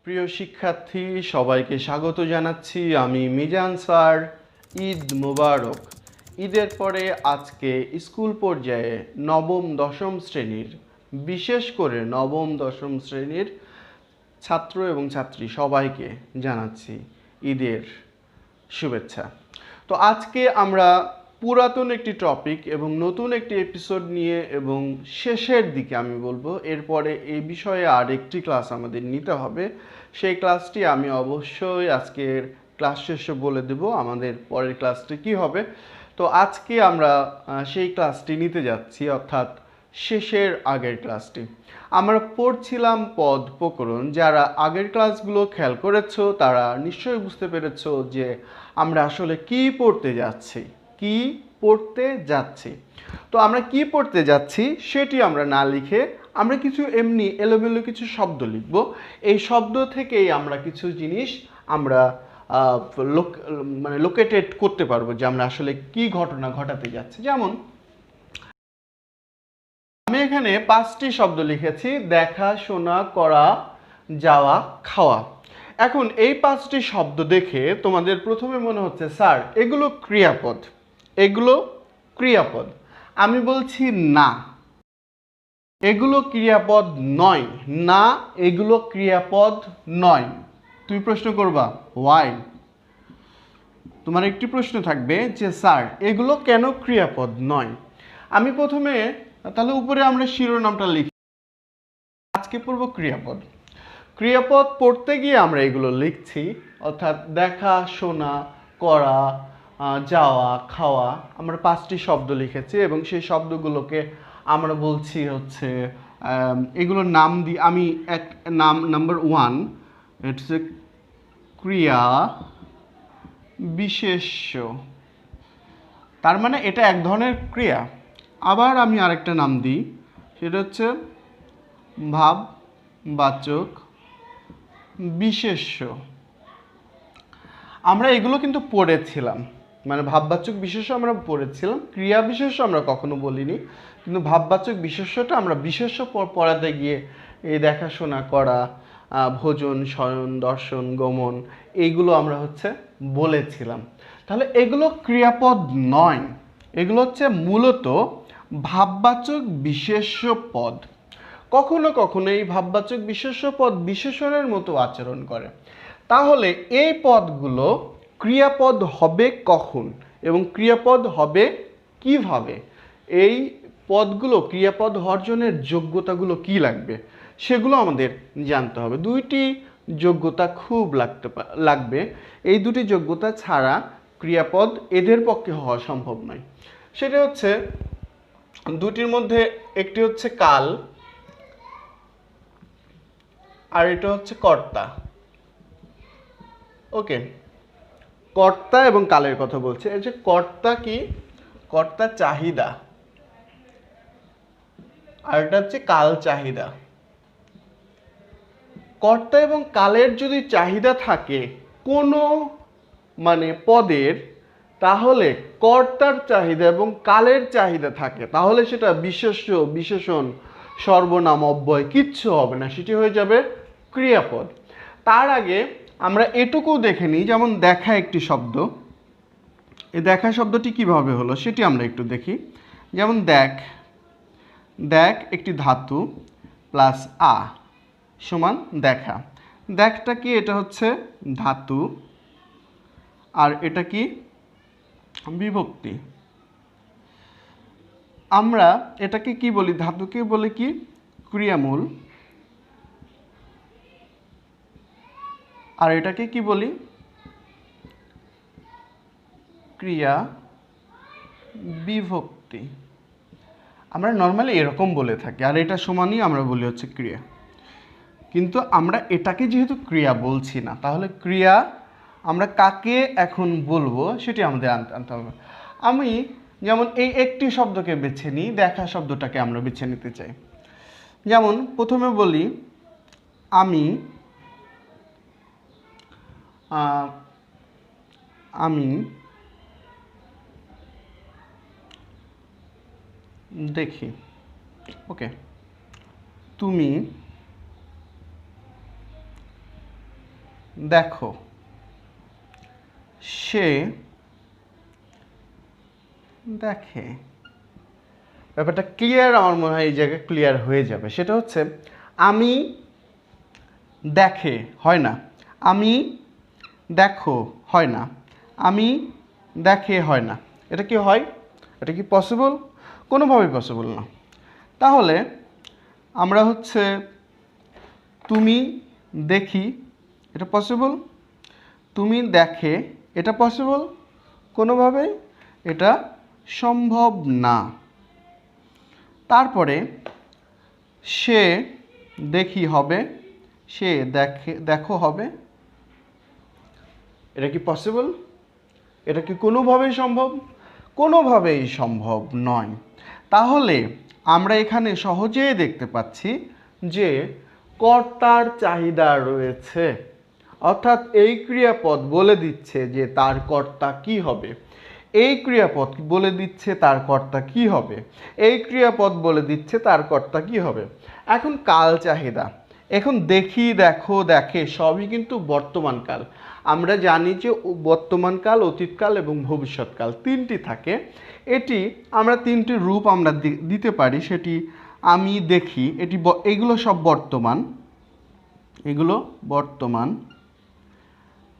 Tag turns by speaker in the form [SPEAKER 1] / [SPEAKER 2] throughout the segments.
[SPEAKER 1] প্রিয় শিক্ষার্থী সবাইকে স্বাগত জানাচ্ছি। আমি মিজান স্যার। ঈদ মোবারক। ঈদের পরে আজকে স্কুল পর্যায়ে নবম দশম শ্রেণীর, বিশেষ করে নবম দশম শ্রেণীর ছাত্র এবং ছাত্রী সবাইকে জানাচ্ছি ঈদের শুভেচ্ছা। তো আজকে আমরা পুরাতন একটি টপিক এবং নতুন একটি এপিসোড নিয়ে এবং শেষের দিকে আমি বলবো, এরপরে এই বিষয়ে আর একটি ক্লাস আমাদের নিতে হবে। সেই ক্লাসটি আমি অবশ্যই আজকের ক্লাস শেষে বলে দেব আমাদের পরের ক্লাসটি কি হবে। তো আজকে আমরা সেই ক্লাসটি নিতে যাচ্ছি, অর্থাৎ শেষের আগের ক্লাসটি। আমরা পড়ছিলাম পদ প্রকরণ। যারা আগের ক্লাসগুলো খেয়াল করেছো তারা নিশ্চয়ই বুঝতে পেরেছো যে আমরা আসলে কি পড়তে যাচ্ছি। তো আমরা কি পড়তে যাচ্ছি সেটি আমরা না লিখে আমরা কিছু এমনি এলোমেলো কিছু শব্দ লিখব। এই শব্দ থেকেই আমরা কিছু জিনিস আমরা লোকেটেড করতে পারবো যে আমরা আসলে কি ঘটনা ঘটাতে যাচ্ছি। যেমন আমি এখানে 5টি শব্দ লিখেছি: দেখা, শোনা, করা, যাওয়া, খাওয়া। এখন এই 5টি শব্দ দেখে তোমাদের প্রথমে মনে হচ্ছে স্যার এগুলো ক্রিয়াপদ। আমি বলছি না, এগুলো ক্রিয়াপদ নয়। না, এগুলো ক্রিয়াপদ নয়। তুমি প্রশ্ন করবা ওয়াই? তোমার একটি প্রশ্ন থাকবে যে স্যার এগুলো কেন ক্রিয়াপদ নয়। আমি প্রথমে তাহলে উপরে আমরা শিরোনামটা লিখি, আজকে পড়ব ক্রিয়াপদ পড়তে গিয়ে আমরা এগুলো লিখছি, অর্থাৎ দেখা, শোনা, করা, যাওয়া, খাওয়া। আমরা 5টি শব্দ লিখেছি এবং সেই শব্দগুলোকে আমরা বলছি হচ্ছে এগুলোর নাম দিই। আমি নাম্বার 1 হচ্ছে ক্রিয়া বিশেষ্য, তার মানে এটা এক ধরনের ক্রিয়া। আবার আমি আরেকটা নাম দিই, সেটা হচ্ছে ভাববাচক বিশেষ্য। আমরা এগুলো কিন্তু পড়েছিলাম, মানে ভাববাচক বিশেষ্য আমরা পড়েছিলাম, ক্রিয়া বিশেষ্য আমরা কখনো বলিনি। কিন্তু ভাববাচক বিশেষ্যটা আমরা বিশেষ্য পড়াতে গিয়ে এই দেখাশোনা করা, ভোজন, শয়ন, দর্শন, গমন, এইগুলো আমরা বলেছিলাম। তাহলে এগুলো ক্রিয়াপদ নয়, এগুলো হচ্ছে মূলত ভাববাচক বিশেষ্য পদ। কখনো কখনো এই ভাববাচক বিশেষ্য পদ বিশেষণের মতো আচরণ করে। তাহলে এই পদগুলো ক্রিয়াপদ হবে কখন এবং ক্রিয়াপদ হবে কিভাবে? এই পদগুলো ক্রিয়াপদ অর্জনের যোগ্যতাগুলো কি লাগবে সেগুলো আমাদের জানতে হবে। 2টি যোগ্যতা খুব লাগবে। এই 2টি যোগ্যতা ছাড়া ক্রিয়াপদ এদের পক্ষে হওয়া সম্ভব নয়। সেটা হচ্ছে 2টির মধ্যে একটি হচ্ছে কাল আর এটা হচ্ছে কর্তা। ওকে, কর্তা এবং কালের কথা বলছে। এই যে কর্তা কি? কর্তা চাহিদা, আর এটা হচ্ছে কাল চাহিদা। কর্তা এবং কালের যদি চাহিদা থাকে কোনো পদের, তাহলে কর্তার চাহিদা এবং কালের চাহিদা থাকে, তাহলে সেটা বিশেষ্য, বিশেষণ, সর্বনাম, অব্যয় কিচ্ছু হবে না, সেটি হয়ে যাবে ক্রিয়াপদ। তার আগে আমরা এটুকু দেখে নিই, যেমন দেখা একটি শব্দ। এই দেখা শব্দটি কিভাবে হলো সেটি আমরা একটু দেখি। যেমন দেখ একটি ধাতু প্লাস আ সমান দেখা। দেখটা কি? এটা হচ্ছে ধাতু আর এটা কি? বিভক্তি। আমরা এটাকে কি বলি? ধাতুকে বলে কি? ক্রিয়ামূল। আর এটাকে কি বলি? ক্রিয়া বিভক্তি। আমরা নর্মালি এরকম বলে থাকি, আর এটা সমানই আমরা বলি হচ্ছে ক্রিয়া। কিন্তু আমরা এটাকে যেহেতু ক্রিয়া বলছি না, তাহলে ক্রিয়া আমরা কাকে এখন বলবো সেটি আমাদের আনতে হবে। আমি যেমন এই একটি শব্দকে বেছে নিই, দেখা শব্দটাকে আমরা বেছে নিতে চাই। যেমন প্রথমে বলি আমি দেখি। ওকে, তুমি দেখো, সে দেখে। ব্যাপারটা ক্লিয়ার, আমার মনে হয় এই জায়গায় ক্লিয়ার হয়ে যাবে। সেটা হচ্ছে আমি দেখে হয় না, আমি দেখো হয় না, আমি দেখে হয় না। এটা কি হয়? এটা কি পসিবল? কোনোভাবেই পসিবল না। তাহলে আমরা হচ্ছে তুমি দেখি, এটা পসিবল। তুমি দেখে, এটা পসিবল। কোনোভাবেই এটা সম্ভব না। তারপরে সে দেখি হবে, সে দেখো হবে। এটা কি পসিবল? এটা কি কোনোভাবেই সম্ভব? কোনোভাবেই সম্ভব নয়। তাহলে আমরা এখানে সহজেই দেখতে পাচ্ছি যে কর্তার চাহিদা রয়েছে, অর্থাৎ এই ক্রিয়াপদ বলে দিচ্ছে যে তার কর্তা কি হবে। এই ক্রিয়াপদ বলে দিচ্ছে তার কর্তা কি হবে। এই ক্রিয়াপদ বলে দিচ্ছে তার কর্তা কি হবে। এখন কাল চাহিদা, এখন দেখি, দেখো, দেখে সবই কিন্তু বর্তমান কাল। আমরা জানি যে বর্তমানকাল, অতীতকাল এবং ভবিষ্যৎকাল তিনটি থাকে। এটি আমরা তিনটি রূপ আমরা দিতে পারি। সেটি আমি দেখি, এগুলো সব বর্তমান, এগুলো বর্তমান।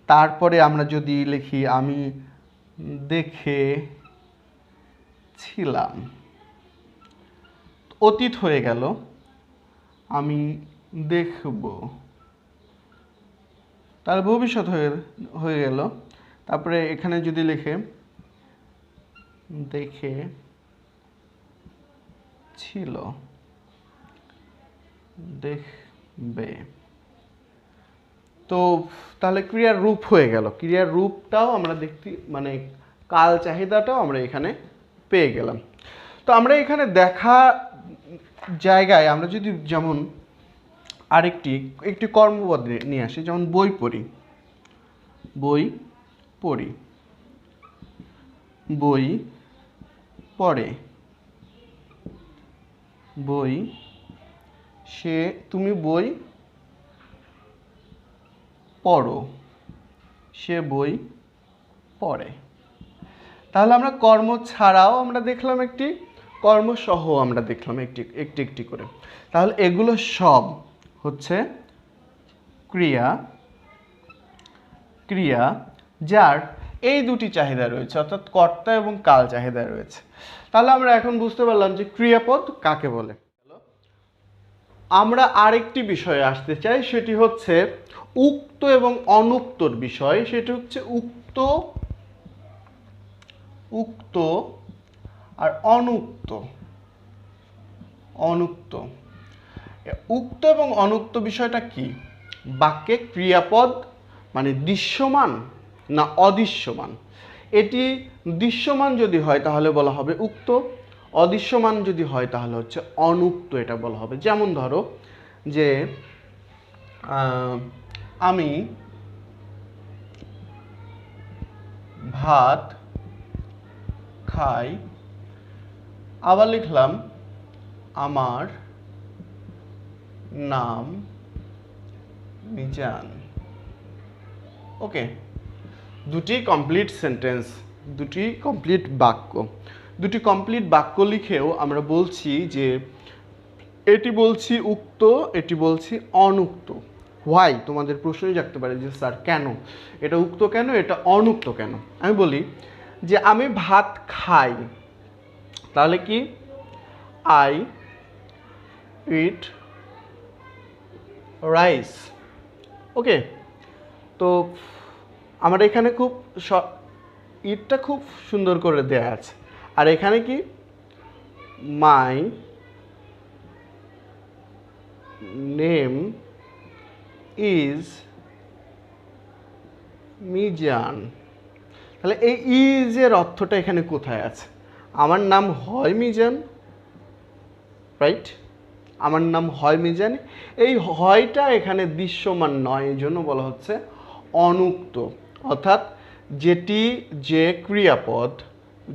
[SPEAKER 1] তারপরে আমরা যদি লিখি আমি দেখেছিলাম, অতীত হয়ে গেল। আমি দেখব, তাহলে ভবিষ্যৎ হয়ে গেল। তারপরে এখানে যদি লিখে দেখেছিল, দেখবে, তো তাহলে ক্রিয়ার রূপ হয়ে গেল। ক্রিয়ার রূপটাও আমরা দেখতে, মানে কাল চাহিদাটাও আমরা এখানে পেয়ে গেলাম। তো আমরা এখানে দেখা জায়গায় আমরা যদি যেমন একটি কর্মপদ নিয়ে আসি, যেমন বই পড়ি, বই পড়ি, বই পড়ে, বই, তুমি বই পড়ো, সে বই পড়ে। তাহলে আমরা কর্ম ছাড়াও আমরা দেখলাম একটি, কর্মসহ আমরা দেখলাম একটি একটি করে। তাহলে এগুলো সব হচ্ছে ক্রিয়া যার এই দুটি চাহিদা রয়েছে, অর্থাৎ কর্তা এবং কাল চাহিদা রয়েছে। তাহলে আমরা এখন বুঝতে পারলাম যে ক্রিয়াপদ কাকে বলে। আমরা আরেকটি বিষয়ে আসতে চাই, সেটি হচ্ছে উক্ত এবং অনুক্তর বিষয়। সেটি হচ্ছে উক্ত আর অনুক্ত। উক্ত এবং অনুক্ত বিষয়টা কি? বাক্যে ক্রিয়াপদ মানে দৃশ্যমান না অদৃশ্যমান। এটি দৃশ্যমান যদি হয় তাহলে বলা হবে উক্ত, অদৃশ্যমান যদি হয় তাহলে হচ্ছে অনুক্ত, এটা বলা হবে। যেমন ধরো যে আমি ভাত খাই, আবার লিখলাম আমার নাম মিজান। ওকে, দুটি কমপ্লিট সেন্টেন্স, দুটি কমপ্লিট বাক্য। দুটি কমপ্লিট বাক্য লিখেও আমরা বলছি যে এটি বলছি উক্ত, এটি বলছি অনুক্ত। হোয়াই? তোমাদের প্রশ্নই জাগতে পারে যে স্যার কেন এটা উক্ত, কেন এটা অনুক্ত কেন? আমি বলি যে আমি ভাত খাই, তাহলে কি আই ইট রাইস। ওকে, তো আমার এখানে খুব ইটটা খুব সুন্দর করে দেয়া আছে, আর এখানে কি মাই নেম ইজ মিজান। তাহলে এই ইজের অর্থটা এখানে কোথায় আছে? আমার নাম হয় মিজান, রাইট? আমার নাম হয় মিজান। এই হয়টা এখানে দৃশ্যমান নয়, এই জন্য বলা হচ্ছে অনুক্ত। অর্থাৎ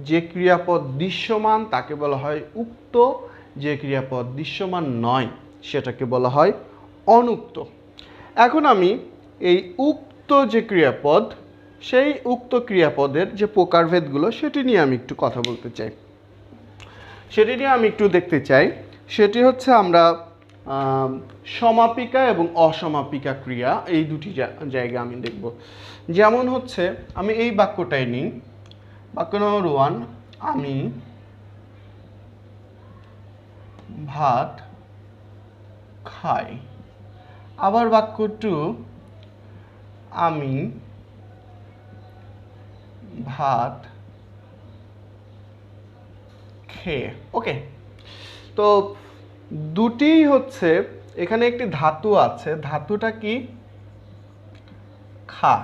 [SPEAKER 1] যে ক্রিয়াপদ দৃশ্যমান তাকে বলা হয় উক্ত, যে ক্রিয়াপদ দৃশ্যমান নয় সেটাকে বলা হয় অনুক্ত। এখন আমি এই উক্ত উক্ত যে ক্রিয়াপদ, সেই উক্ত ক্রিয়াপদের যে প্রকারভেদগুলো সেটি নিয়ে আমি একটু কথা বলতে চাই, সেটি নিয়ে আমি একটু দেখতে চাই। সেটি হচ্ছে আমরা সমাপিকা এবং অসমাপিকা ক্রিয়া এই দুটি জায়গা আমি দেখব। যেমন হচ্ছে আমি এই বাক্যটাই নিই, বাক্য নম্বর 1, আমি ভাত খাই। আবার বাক্য 2, আমি ভাত খেয়ে। ওকে, তো দুটি হচ্ছে এখানে একটি ধাতু আছে, ধাতুটা কি? খা।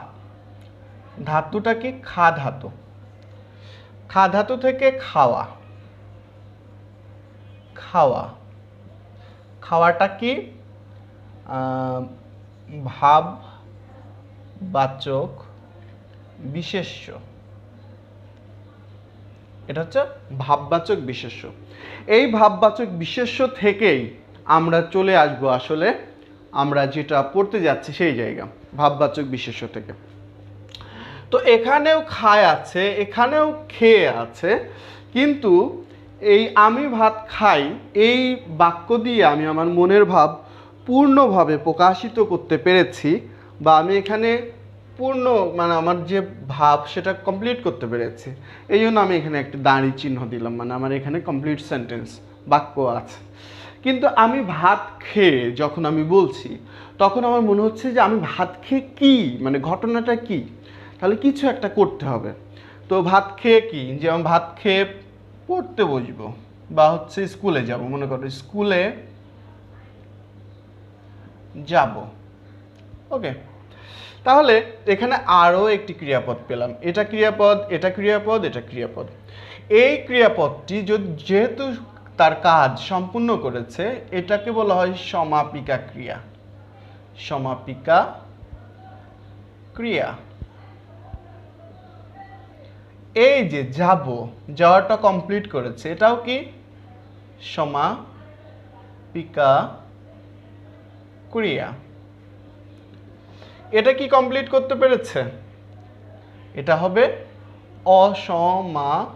[SPEAKER 1] ধাতুটা কি? খা ধাতু। খা ধাতু থেকে খাওয়া, খাওয়া, খাওয়াটা কি? ভাববাচক বিশেষ্য। এটা হচ্ছে ভাববাচক বিশেষ্য। এই ভাববাচক বিশেষ্য থেকেই আমরা চলে আসবো আসলে আমরা যেটা পড়তে যাচ্ছি সেই জায়গা, ভাববাচক বিশেষ্য থেকে। তো এখানেও খায় আছে, এখানেও খেয়ে আছে, কিন্তু এই আমি ভাত খাই এই বাক্য দিয়ে আমি আমার মনের ভাব পূর্ণভাবে প্রকাশিত করতে পেরেছি, বা আমি এখানে পূর্ণ মানে আমার যে ভাব সেটা কমপ্লিট করতে পেরেছি। এই জন্য আমি এখানে একটা দাঁড়ি চিহ্ন দিলাম, মানে আমার এখানে কমপ্লিট সেন্টেন্স বাক্য আছে। কিন্তু আমি ভাত খেয়ে যখন আমি বলছি তখন আমার মনে হচ্ছে যে আমি ভাত খেয়ে কী, মানে ঘটনাটা কি, তাহলে কিছু একটা করতে হবে। তো ভাত খেয়ে কি, যে আমি ভাত খেয়ে পড়তে বসবো বা হচ্ছে স্কুলে যাব, মনে করো স্কুলে যাব। ওকে, তাহলে এখানে আরও একটি ক্রিয়াপদ পেলাম, এটা ক্রিয়াপদ, এটা ক্রিয়াপদ, এটা ক্রিয়াপদ। এই ক্রিয়াপদটি যেহেতু তার কাজ সম্পূর্ণ করেছে, এটাকে বলা হয় সমাপিকা ক্রিয়া। সমাপিকা ক্রিয়া। এই যে যাব, যাওয়াটা কমপ্লিট করেছে, এটাও কি সমাপিকা ক্রিয়া। এটা কি কমপ্লিট করতে পেরেছে? এটা হবে অসমাপিকা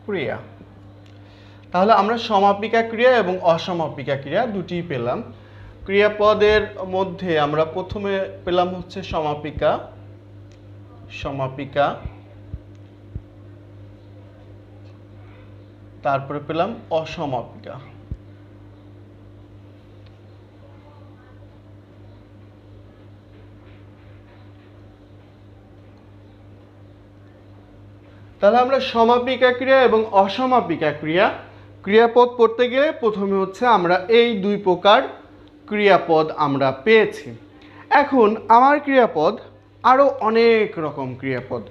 [SPEAKER 1] ক্রিয়া। তাহলে আমরা সমাপিকা ক্রিয়া এবং অসমাপিকা ক্রিয়া দুটিই পেলাম। ক্রিয়াপদের মধ্যে আমরা প্রথমে পেলাম হচ্ছে সমাপিকা, সমাপিকা, তারপরে পেলাম অসমাপিকা। তাহলে আমরা সমাপিকা ক্রিয়া এবং অসমাপিকা ক্রিয়া, ক্রিয়াপদ পড়তে গেলে প্রথমে হচ্ছে আমরা এই দুই প্রকার ক্রিয়াপদ আমরা পেয়েছি। এখন আমার ক্রিয়াপদ আরও অনেক রকম ক্রিয়াপদ।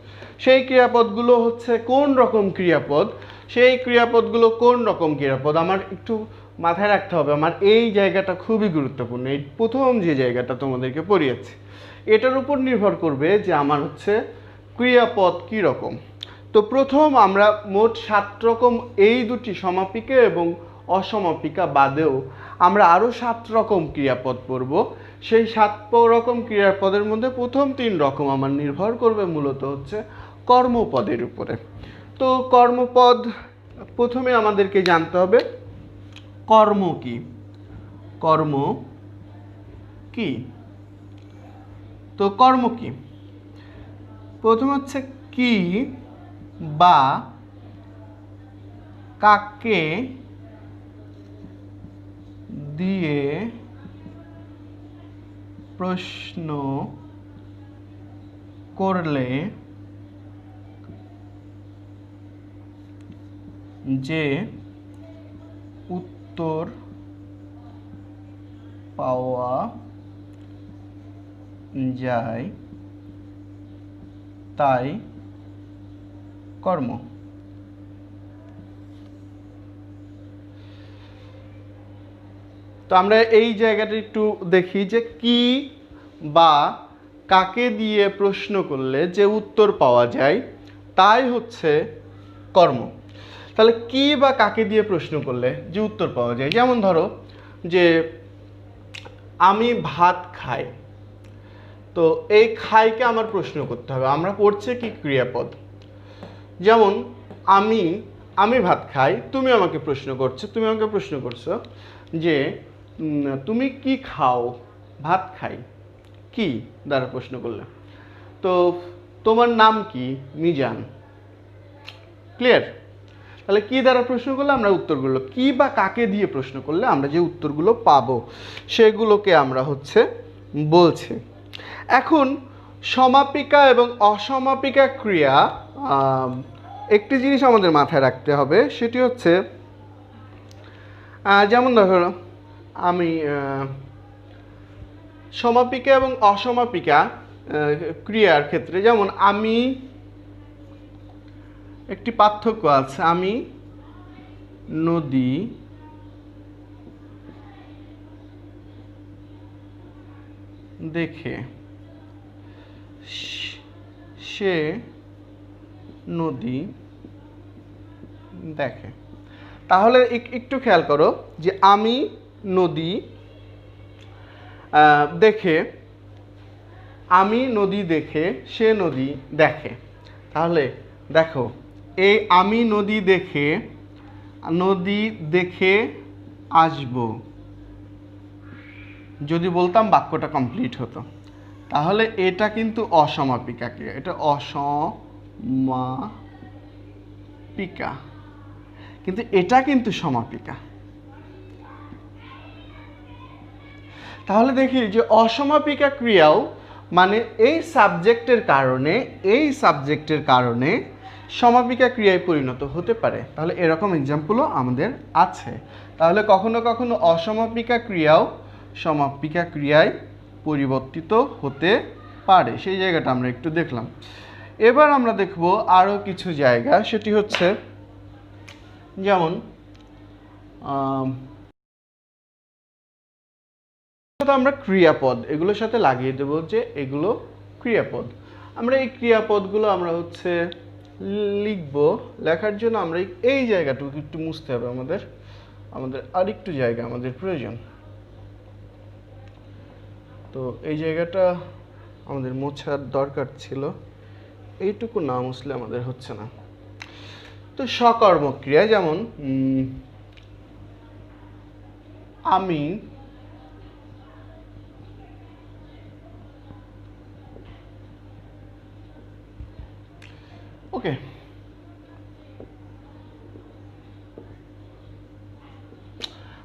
[SPEAKER 1] সেই ক্রিয়াপদগুলো হচ্ছে কোন রকম ক্রিয়াপদ, সেই ক্রিয়াপদগুলো কোন রকম ক্রিয়াপদ আমার একটু মাথায় রাখতে হবে। আমার এই জায়গাটা খুবই গুরুত্বপূর্ণ, এই প্রথম যে জায়গাটা তোমাদেরকে পড়িয়েছি এটার উপর নির্ভর করবে যে আমার হচ্ছে ক্রিয়াপদ কী রকম। তো প্রথম আমরা মোট 7 রকম, এই দুটি সমাপিকা এবং অসমাপিকা বাদেও আমরা আরও 7 রকম ক্রিয়াপদ পড়ব। সেই 7 রকম ক্রিয়াপদের মধ্যে প্রথম 3 রকম আমার নির্ভর করবে মূলত হচ্ছে কর্মপদের উপরে। তো কর্মপদ প্রথমে আমাদেরকে জানতে হবে কর্ম কি। কর্ম কি? তো কর্ম কি? প্রথম হচ্ছে কি বা কাকে দিয়ে প্রশ্ন করলে যে উত্তর পাওয়া যায় তাই কর্ম। তো আমরা এই জায়গাটা একটু দেখি যে কি বা কাকে দিয়ে প্রশ্ন করলে যে উত্তর পাওয়া যায় তাই হচ্ছে কর্ম। তাহলে কি বা কাকে দিয়ে প্রশ্ন করলে যে উত্তর পাওয়া যায়, যেমন ধরো যে আমি ভাত খাই। তো এই খাইকে আমার প্রশ্ন করতে হবে, আমরা পড়ছে কি ক্রিয়াপদ। যেমন আমি আমি ভাত খাই, তুমি আমাকে প্রশ্ন করছো যে তুমি কি খাও? ভাত খাই। কি দ্বারা প্রশ্ন করলে। তো তোমার নাম কি? মিজান। ক্লিয়ার? তাহলে কি দ্বারা প্রশ্ন করলে আমরা উত্তরগুলো, কি বা কাকে দিয়ে প্রশ্ন করলে আমরা যে উত্তরগুলো পাবো সেগুলোকে আমরা হচ্ছে বলছি। এখন সমাপিকা এবং অসমাপিকা ক্রিয়া, একটি জিনিস আমাদের মাথায় রাখতে হবে, সেটি হচ্ছে যেমন ধরো আমি সমাপিকা এবং অসমাপিকা ক্রিয়ার ক্ষেত্রে, যেমন আমি, একটি পার্থক্য আছে, আমি নদী দেখে, সে নদী দেখে। তাহলে একটু খেয়াল করো যে আমি নদী দেখে, আমি নদী দেখে, সে নদী দেখে। তাহলে দেখো, এই আমি নদী দেখে আসব যদি বলতাম বাক্যটা কমপ্লিট হতো। তাহলে এটা কিন্তু অসমাপিকা ক্রিয়া, এটা অসমাপিকা, কিন্তু এটা কিন্তু সমাপিকা। তাহলে দেখি যে অসমাপিকা ক্রিয়াও মানে এই সাবজেক্টের কারণে সমাপিকা ক্রিয়ায় পরিণত হতে পারে। তাহলে এরকম এক্সাম্পলও আমাদের আছে। তাহলে কখনো কখনো অসমাপিকা ক্রিয়াও সমাপিকা ক্রিয়ায় পরিবর্তিত হতে পারে, সেই জায়গাটা আমরা একটু দেখলাম। এবার আমরা দেখব আরও কিছু জায়গা, সেটি হচ্ছে যেমন আমরা ক্রিয়াপদ এগুলোর সাথে লাগিয়ে দেব যে এগুলো ক্রিয়াপদ। আমরা এই ক্রিয়াপদগুলো আমরা হচ্ছে লিখব। লেখার জন্য আমরা এই জায়গাটুকু একটু মুছতে হবে, আমাদের আরেকটু জায়গা আমাদের প্রয়োজন। তো এই জায়গাটা আমাদের মোছার দরকার ছিল, এইটুকু না মুছলে আমাদের হচ্ছে না। তো সকর্মক্রিয়া, যেমন আমি ওকে,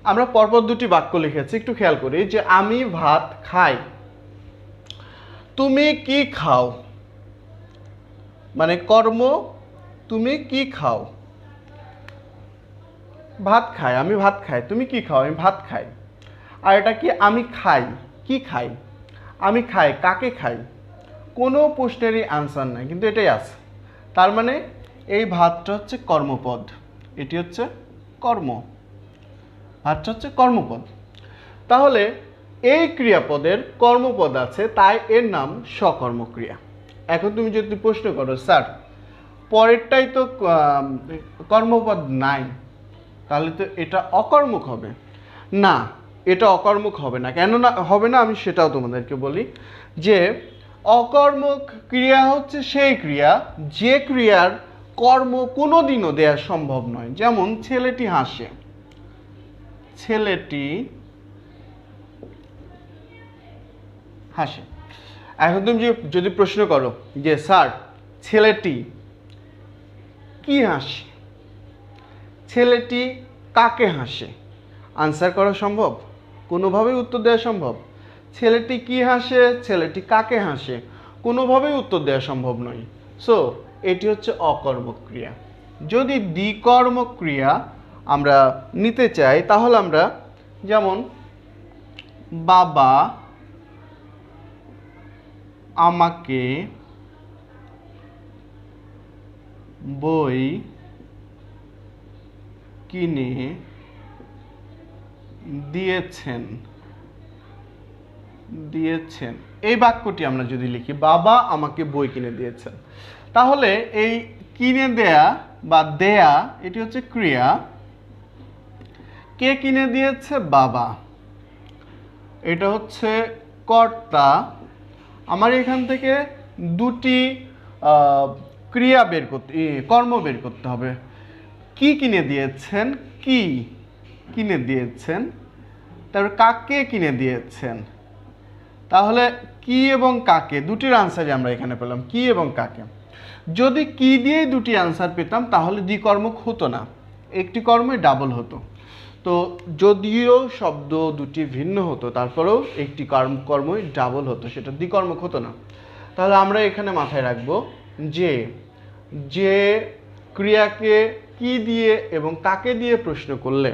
[SPEAKER 1] আমরা পরপর দুটি বাক্য লিখেছি, একটু খেয়াল করি যে আমি ভাত খাই, তুমি কি খাও, মানে কর্ম তুমি কি খাও। ভাত খাই, আমি ভাত খাই, তুমি কি খাও, আমি ভাত খাই। আর এটা কি, আমি খাই, কি খাই, আমি খাই, কাকে খাই, কোনো প্রশ্নেরই আনসার নাই, কিন্তু এটাই আছে। তার মানে এই ভাতটা হচ্ছে কর্মপদ, এটি হচ্ছে কর্ম, ভাতটা হচ্ছে কর্মপদ। তাহলে এই ক্রিয়াপদের কর্মপদ আছে, তাই এর নাম সকর্মক্রিয়া। এখন তুমি যদি প্রশ্ন করো স্যার পরেরটাই তো কর্মপদ নাই, তাহলে তো এটা অকর্মক হবে। না, এটা অকর্মক হবে না। কেন না হবে না আমি সেটাও তোমাদেরকে বলি, যে অকর্মক ক্রিয়া হচ্ছে সেই ক্রিয়া যে ক্রিয়ার কর্ম কোনোদিনও দেওয়া সম্ভব নয়। যেমন ছেলেটি হাসে, ছেলেটি হাসে। এখন তুমি যদি প্রশ্ন করো যে স্যার ছেলেটি কি হাসে, ছেলেটি কাকে হাসে, আনসার করা সম্ভব? কোনোভাবেই উত্তর দেওয়া সম্ভব? ছেলেটি কি হাসে, ছেলেটি কাকে হাসে, কোনোভাবেই উত্তর দেওয়া সম্ভব নয়। সো এটি হচ্ছে অকর্মক ক্রিয়া। যদি দ্বিকর্মক ক্রিয়া আমরা নিতে চাই তাহলে আমরা যেমন বাবা আমাকে বই কিনে দিয়েছেন, এই বাক্যটি আমরা যদি লিখি বাবা আমাকে বই কিনে দিয়েছেন, তাহলে এই কিনে দেয়া বা দেয়া এটি হচ্ছে ক্রিয়া। কে কিনে দিয়েছে? বাবা। এটা হচ্ছে কর্তা। আমার এখান থেকে দুটি ক্রিয়া বের করতে কর্ম বের করতে হবে। কি কিনে দিয়েছেন, কি কিনে দিয়েছেন, তারপর কাকে কিনে দিয়েছেন। তাহলে কি এবং কাকে দুটির আনসারই আমরা এখানে পেলাম, কি এবং কাকে। যদি কি দিয়েই দুটি আনসার পেতাম তাহলে দ্বিকর্মক হতো না, একটি কর্মই ডাবল হতো। তো যদিও শব্দ দুটি ভিন্ন হতো তারপরেও একটি কর্মই ডাবল হতো, সেটা দ্বিকর্মক হতো না। তাহলে আমরা এখানে মাথায় রাখবো যে যে ক্রিয়াকে কি দিয়ে এবং কাকে দিয়ে প্রশ্ন করলে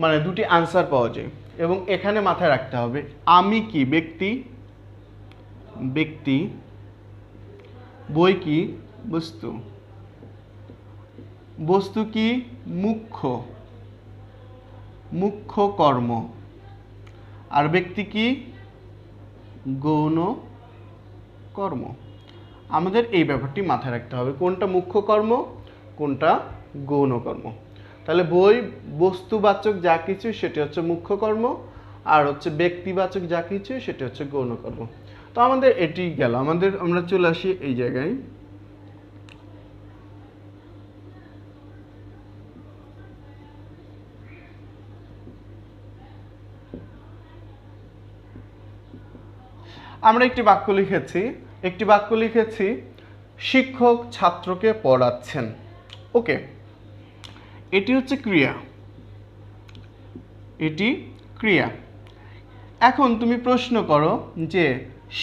[SPEAKER 1] মানে দুটি আনসার পাওয়া যায়। এবং এখানে মাথায় রাখতে হবে আমি কি ব্যক্তি, ব্যক্তি, বই কি বস্তু, বস্তু কি মুখ্য, মুখ্য কর্ম, আর ব্যক্তি কি গৌণ কর্ম। আমাদের এই ব্যাপারটি মাথায় রাখতে হবে, কোনটা মুখ্য কর্ম কোনটা গৌণ কর্ম। তাহলে বই বস্তুবাচক যা কিছু সেটি হচ্ছে মুখ্য কর্ম, আর হচ্ছে ব্যক্তিবাচক যা কিছু সেটি হচ্ছে গৌণ কর্ম। তো আমাদের এটি গেল, আমরা চলে আসি এই জায়গায়। আমরা একটি বাক্য লিখেছি শিক্ষক ছাত্রকে পড়াচ্ছেন। ওকে, এটি হচ্ছে ক্রিয়া, এটি ক্রিয়া। এখন তুমি প্রশ্ন করো যে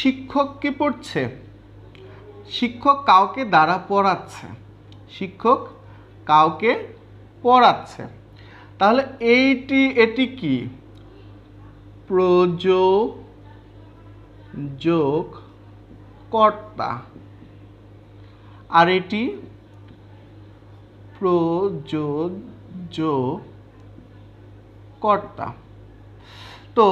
[SPEAKER 1] শিক্ষক কি পড়ছে, শিক্ষক কাউকে দ্বারা পড়াচ্ছে, শিক্ষক কাউকে পড়াচ্ছে। তাহলে এটি কি প্রযোজক কর্তা, আর এটি প্রযোজকর্তা। তো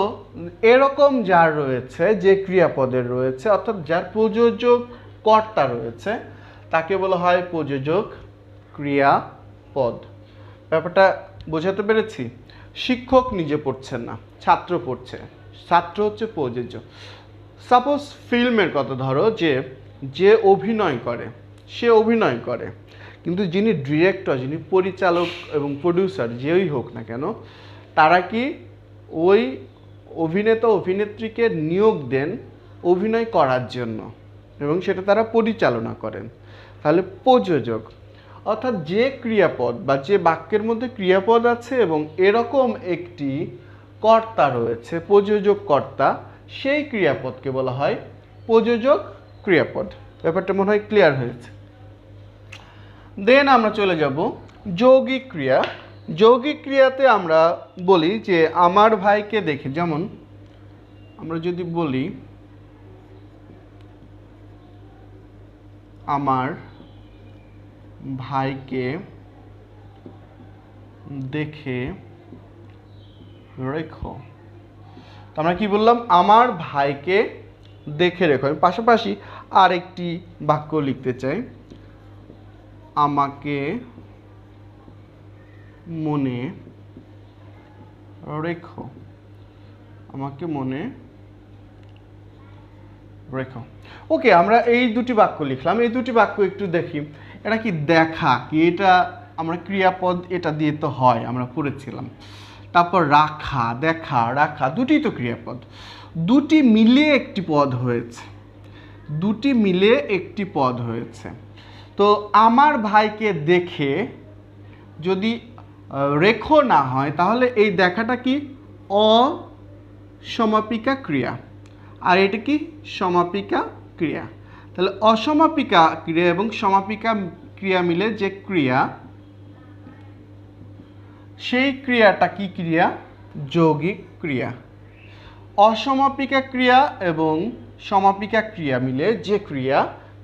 [SPEAKER 1] এরকম যার রয়েছে, যে ক্রিয়াপদের রয়েছে অর্থাৎ যার প্রযোজক কর্তা রয়েছে তাকে বলা হয় প্রযোজক ক্রিয়াপদ। ব্যাপারটা বোঝাতে পেরেছি? শিক্ষক নিজে পড়ছেন না, ছাত্র পড়ছে, ছাত্র হচ্ছে প্রযোজ্য। সাপোজ ফিল্মের কথা ধরো, যে অভিনয় করে সে অভিনয় করে, কিন্তু যিনি ডিরেক্টর, যিনি পরিচালক এবং প্রডিউসার যেই হোক না কেন, তারা কি ওই অভিনেতা অভিনেত্রীকে নিয়োগ দেন অভিনয় করার জন্য এবং সেটা তারা পরিচালনা করেন। তাহলে প্রযোজক অর্থাৎ যে ক্রিয়াপদ বা যে বাক্যের মধ্যে ক্রিয়াপদ আছে এবং এরকম একটি কর্তা রয়েছে, প্রযোজক কর্তা, সেই ক্রিয়াপদকে বলা হয় প্রযোজক ক্রিয়াপদ। ব্যাপারটা মনে হয় ক্লিয়ার হয়েছে। দেন আমরা চলে যাব যৌগিক ক্রিয়া। যৌগিক ক্রিয়াতে আমরা বলি যে আমার ভাইকে দেখে, যেমন আমরা যদি বলি আমার ভাইকে দেখে রেখো, তো আমরা কি বললাম, আমার ভাইকে দেখে রেখো। আমি পাশাপাশি আর একটি বাক্য লিখতে চাই, আমাকে মনে রেখো, আমাকে মনে রেখো। ওকে, আমরা এই দুটি বাক্য লিখলাম। এই দুটি বাক্য একটু দেখি, এটা কি দেখা কি, এটা আমরা ক্রিয়াপদ, এটা দিয়ে তো হয়, আমরা পড়েছিলাম। তারপর রাখা, দেখা, রাখা, দুটি তো ক্রিয়াপদ, দুটি মিলে একটি পদ হয়েছে, দুটি মিলে একটি পদ হয়েছে। তো আমার ভাইকে দেখে যদি রেখো না হয় তাহলে এই দেখাটা কি অসমাপিকা ক্রিয়া, আর এটা কি সমাপিকা ক্রিয়া। তাহলে অসমাপিকা ক্রিয়া এবং সমাপিকা ক্রিয়া মিলে যে ক্রিয়া, সেই ক্রিয়াটা কি ক্রিয়া? যৌগিক ক্রিয়া। অসমাপিকা ক্রিয়া এবং সমাপিকা ক্রিয়া মিলে যে ক্রিয়া,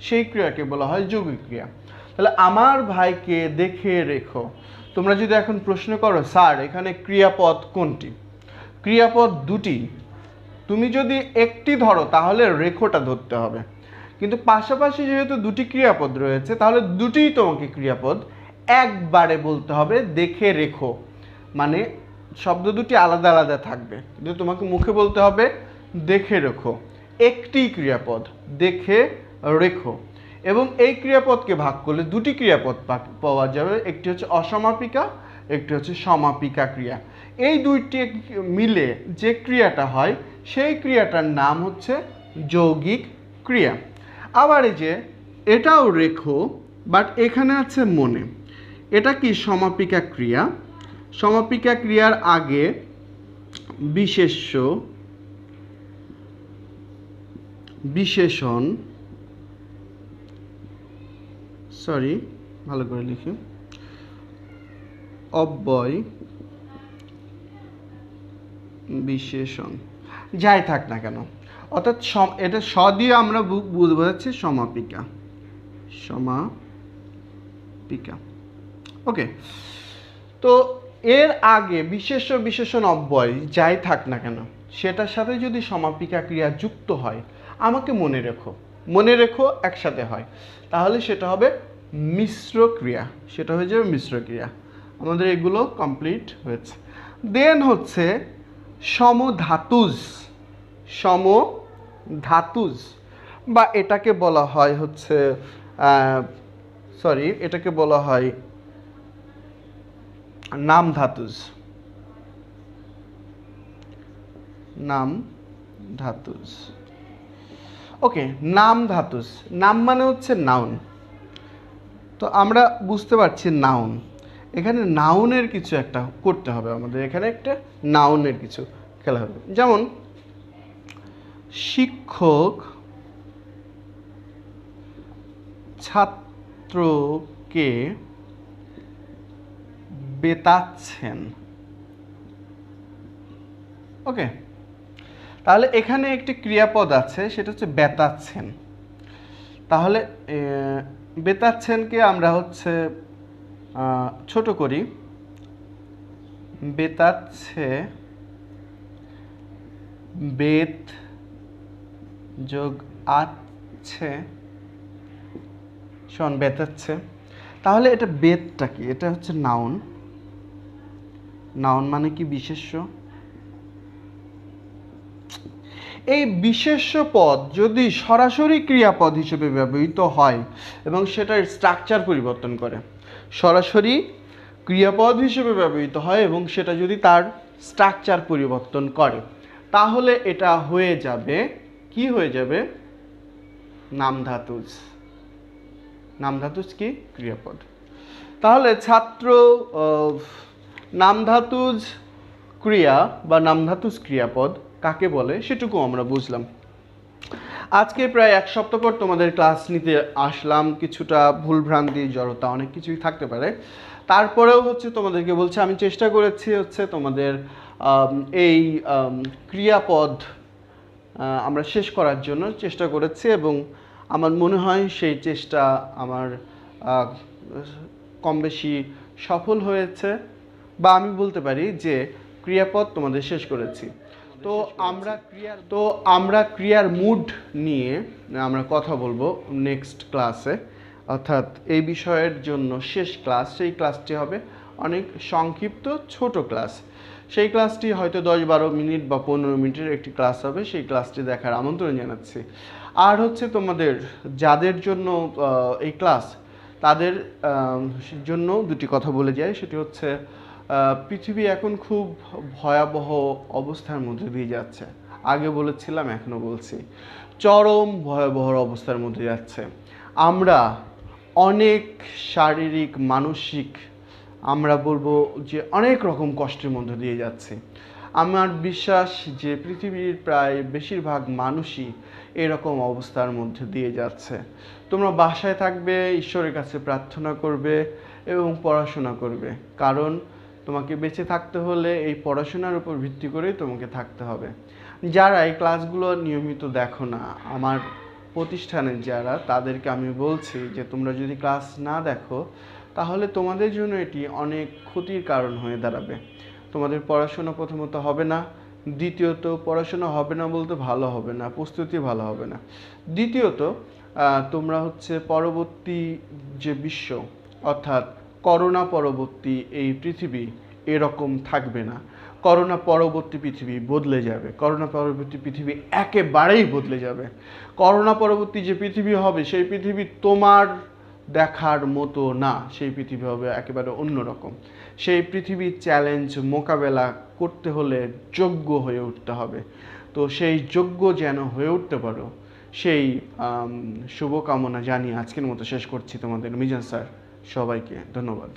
[SPEAKER 1] সেই ক্রিয়াকে বলা হয় যৌগিক ক্রিয়া। তাহলে আমার ভাইকে দেখে রেখো। তোমরা যদি এখন প্রশ্ন করো স্যার এখানে ক্রিয়াপদ কোনটি, ক্রিয়াপদ দুটি, তুমি যদি একটি ধরো তাহলে রেখোটা ধরতে হবে, কিন্তু পাশাপাশি যেহেতু দুটি ক্রিয়াপদ রয়েছে তাহলে দুটিই তোমাকে ক্রিয়াপদ, একবারে বলতে হবে দেখে রেখো, মানে শব্দ দুটি আলাদা আলাদা থাকবে, কিন্তু তোমাকে মুখে বলতে হবে দেখে রেখো। একটি ক্রিয়াপদ, দেখে রেখো। এবং এই ক্রিয়াপদকে ভাগ করলে দুটি ক্রিয়াপদ পাওয়া যাবে, একটি হচ্ছে অসমাপিকা, একটি হচ্ছে সমাপিকা ক্রিয়া। এই দুইটি মিলে যে ক্রিয়াটা হয় সেই ক্রিয়াটার নাম হচ্ছে যৌগিক ক্রিয়া। আবার এই যে এটাও রেখো, বাট এখানে আছে মনে। এটা কি সমাপিকা ক্রিয়া। সমাপিকা ক্রিয়ার আগে বিশেষ্য, বিশেষণ, সরি ভালো করে লিখি, অব্যয়, বিশেষণ, যাই থাক না কেন, অর্থাৎ এটা স দিয়ে আমরা বোঝাচ্ছি সমাপিকা, সমাপিকা। ওকে, তো এর আগে বিশেষ্য, বিশেষণ, অব্যয় যাই থাক না কেন সেটার সাথে যদি সমাপিকা ক্রিয়া যুক্ত হয়, আমাকে মনে রেখো একসাথে হয়, তাহলে সেটা হবে মিশ্র ক্রিয়া, সেটা হয়ে যাবে মিশ্র ক্রিয়া। আমাদের এগুলো কমপ্লিট হয়েছে। দেন হচ্ছে সমধাতুজ, সমধাতুজ, বা এটাকে বলা হয় হচ্ছে এটাকে বলা হয় নাম ধাতুজ, নাম ধাতুজ। ওকে, নাম ধাতুজ, নাম মানে হচ্ছে নাউন। তো আমরা বুঝতে পারছি নাউন, এখানে নাউনের কিছু একটা করতে হবে আমাদের, এখানে একটা নাউনের কিছু খেলা হবে। যেমন শিক্ষক ছাত্রকে বেতাচ্ছেন। ওকে, তাহলে এখানে একটি ক্রিয়াপদ আছে, সেটা হচ্ছে বেতাচ্ছেন। তাহলে বেতাচ্ছেনকে আমরা হচ্ছে ছোট করি, বেতাচ্ছে, বেত যোগ আছে শোন বেতাচ্ছে। তাহলে এটা বেতটা কি? এটা হচ্ছে নাউন। নাউন মানে কি? বিশেষ্য। এই বিশেষ্য পদ যদি সরাসরি ক্রিয়াপদ হিসেবে ব্যবহৃত হয় এবং সেটার স্ট্রাকচার পরিবর্তন করে, সরাসরি ক্রিয়াপদ হিসেবে ব্যবহৃত হয় এবং সেটা যদি তার স্ট্রাকচার পরিবর্তন করে, তাহলে এটা হয়ে যাবে, কি হয়ে যাবে? নামধাতুজ। নামধাতুজ কি? ক্রিয়াপদ। তাহলে ছাত্র নামধাতুজ ক্রিয়া বা নামধাতুজ ক্রিয়াপদ কাকে বলে সেটুকু আমরা বুঝলাম। আজকে প্রায় এক সপ্তাহ পর তোমাদের ক্লাস নিতে আসলাম, কিছুটা ভুলভ্রান্তি, জড়তা, অনেক কিছুই থাকতে পারে। তারপরেও হচ্ছে তোমাদেরকে বলছি, আমি চেষ্টা করেছি হচ্ছে তোমাদের এই ক্রিয়াপদ আমরা শেষ করার জন্য চেষ্টা করেছি এবং আমার মনে হয় সেই চেষ্টা আমার কম বেশি সফল হয়েছে, বা আমি বলতে পারি যে ক্রিয়াপদ তোমাদের শেষ করেছি। তো আমরা ক্রিয়ার মুড নিয়ে আমরা কথা বলবো নেক্সট ক্লাসে, অর্থাৎ এই বিষয়ের জন্য শেষ ক্লাস। সেই ক্লাসটি হবে অনেক সংক্ষিপ্ত ছোট ক্লাস। সেই ক্লাসটি হয়তো 10-12 মিনিট বা 15 মিনিটের একটি ক্লাস হবে। সেই ক্লাসটি দেখার আমন্ত্রণ জানাচ্ছি। আর হচ্ছে তোমাদের যাদের জন্য এই ক্লাস, তাদের জন্য দুটি কথা বলে যায়। সেটি হচ্ছে পৃথিবী এখন খুব ভয়াবহ অবস্থার মধ্যে দিয়ে যাচ্ছে। আগে বলেছিলাম, এখনও বলছি, চরম ভয়াবহ অবস্থার মধ্যে যাচ্ছে। আমরা অনেক শারীরিক, মানসিক, আমরা বলবো যে অনেক রকম কষ্টের মধ্যে দিয়ে যাচ্ছে। আমার বিশ্বাস যে পৃথিবীর প্রায় বেশিরভাগ মানুষই এরকম অবস্থার মধ্যে দিয়ে যাচ্ছে। তোমরা বাসায় থাকবে, ঈশ্বরের কাছে প্রার্থনা করবে এবং পড়াশোনা করবে, কারণ তোমাকে বেঁচে থাকতে হলে এই পড়াশোনার উপর ভিত্তি করেই তোমাকে থাকতে হবে। যারা এই ক্লাসগুলো নিয়মিত দেখো না, আমার প্রতিষ্ঠানের যারা, তাদেরকে আমি বলছি যে তোমরা যদি ক্লাস না দেখো তাহলে তোমাদের জন্য এটি অনেক ক্ষতির কারণ হয়ে দাঁড়াবে। তোমাদের পড়াশোনা প্রথমত হবে না, দ্বিতীয়ত পড়াশোনা হবে না বলতে ভালো হবে না, প্রস্তুতি ভালো হবে না। দ্বিতীয়ত তোমরা হচ্ছে পরবর্তী যে বিশ্ব, অর্থাৎ করোনা পরবর্তী এই পৃথিবী এরকম থাকবে না। করোনা পরবর্তী পৃথিবী বদলে যাবে, করোনা পরবর্তী পৃথিবী একেবারেই বদলে যাবে। করোনা পরবর্তী যে পৃথিবী হবে সেই পৃথিবী তোমার দেখার মতো না, সেই পৃথিবী হবে একেবারে অন্যরকম। সেই পৃথিবীর চ্যালেঞ্জ মোকাবেলা করতে হলে যোগ্য হয়ে উঠতে হবে। তো সেই যোগ্য যেন হয়ে উঠতে পারো, সেই শুভকামনা জানিয়ে আজকের মতো শেষ করছি। তোমাদের মিজান স্যার, সবাইকে ধন্যবাদ।